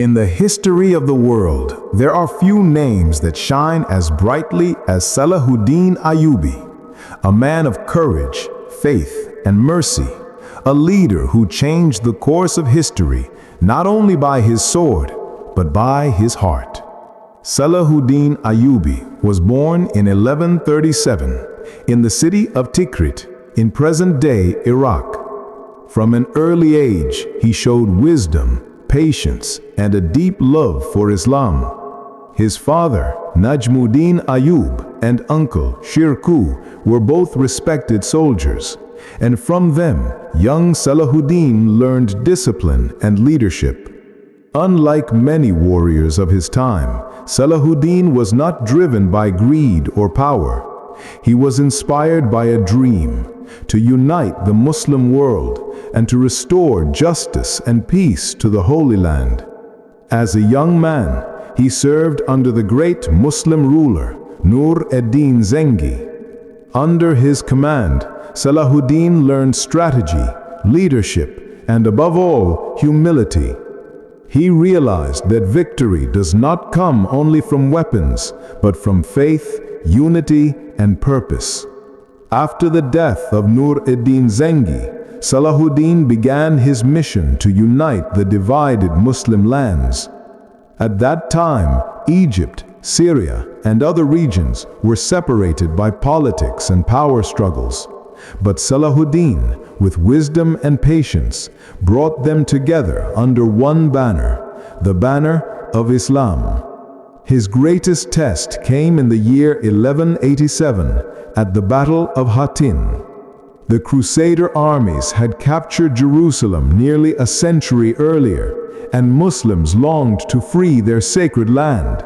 In the history of the world, there are few names that shine as brightly as Salahuddin Ayubi, a man of courage, faith, and mercy, a leader who changed the course of history not only by his sword, but by his heart. Salahuddin Ayubi was born in 1137 in the city of Tikrit in present-day Iraq. From an early age, he showed wisdom, patience, and a deep love for Islam. His father, Najmuddin Ayub, and uncle, Shirkuh, were both respected soldiers, and from them, young Salahuddin learned discipline and leadership. Unlike many warriors of his time, Salahuddin was not driven by greed or power. He was inspired by a dream to unite the Muslim world and to restore justice and peace to the Holy Land. As a young man, he served under the great Muslim ruler, Nur ad-Din Zengi. Under his command, Salahuddin learned strategy, leadership, and above all, humility. He realized that victory does not come only from weapons, but from faith, unity, and purpose. After the death of Nur ad-Din Zengi, Salahuddin began his mission to unite the divided Muslim lands. At that time, Egypt, Syria, and other regions were separated by politics and power struggles. But Salahuddin, with wisdom and patience, brought them together under one banner, the banner of Islam. His greatest test came in the year 1187 at the Battle of Hattin. The Crusader armies had captured Jerusalem nearly a century earlier, and Muslims longed to free their sacred land.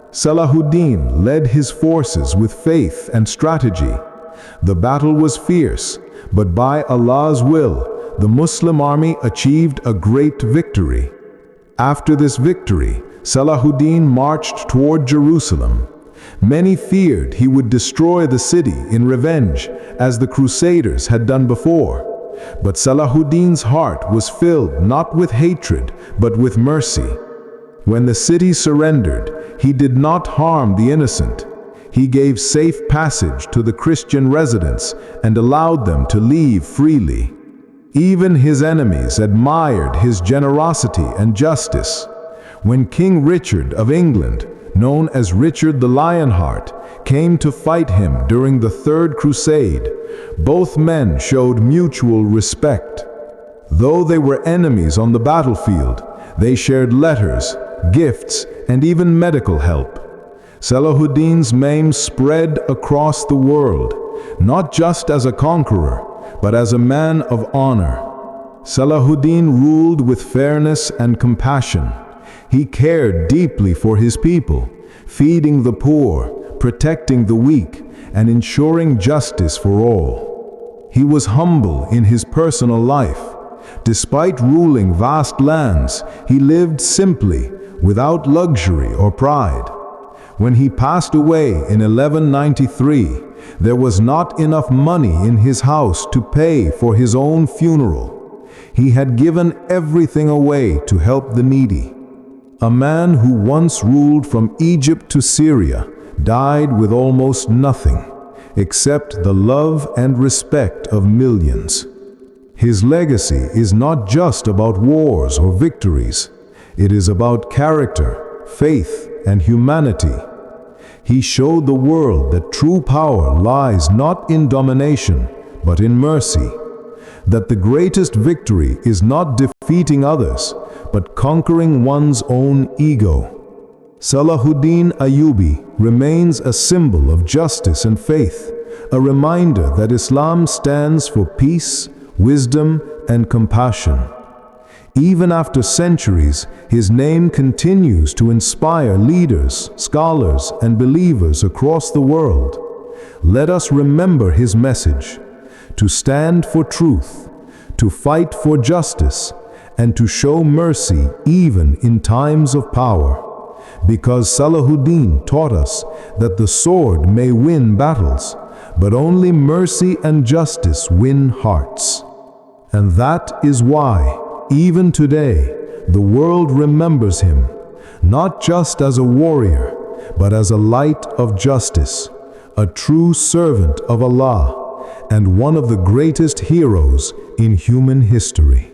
Salahuddin led his forces with faith and strategy. The battle was fierce, but by Allah's will, the Muslim army achieved a great victory. After this victory, Salahuddin marched toward Jerusalem. Many feared he would destroy the city in revenge, as the Crusaders had done before. But Salahuddin's heart was filled not with hatred, but with mercy. When the city surrendered, he did not harm the innocent. He gave safe passage to the Christian residents and allowed them to leave freely. Even his enemies admired his generosity and justice. When King Richard of England, known as Richard the Lionheart, came to fight him during the Third Crusade, both men showed mutual respect. Though they were enemies on the battlefield, they shared letters, gifts, and even medical help. Salahuddin's name spread across the world, not just as a conqueror, but as a man of honor. Salahuddin ruled with fairness and compassion. He cared deeply for his people, feeding the poor, protecting the weak, and ensuring justice for all. He was humble in his personal life. Despite ruling vast lands, he lived simply, without luxury or pride. When he passed away in 1193, there was not enough money in his house to pay for his own funeral. He had given everything away to help the needy. A man who once ruled from Egypt to Syria died with almost nothing, except the love and respect of millions. His legacy is not just about wars or victories. It is about character, faith, and humanity. He showed the world that true power lies not in domination, but in mercy. That the greatest victory is not defeating others, but conquering one's own ego. Salahuddin Ayubi remains a symbol of justice and faith, a reminder that Islam stands for peace, wisdom, and compassion. Even after centuries, his name continues to inspire leaders, scholars, and believers across the world. Let us remember his message: to stand for truth, to fight for justice, and to show mercy even in times of power. Because Salahuddin taught us that the sword may win battles, but only mercy and justice win hearts. And that is why, even today, the world remembers him, not just as a warrior, but as a light of justice, a true servant of Allah, and one of the greatest heroes in human history.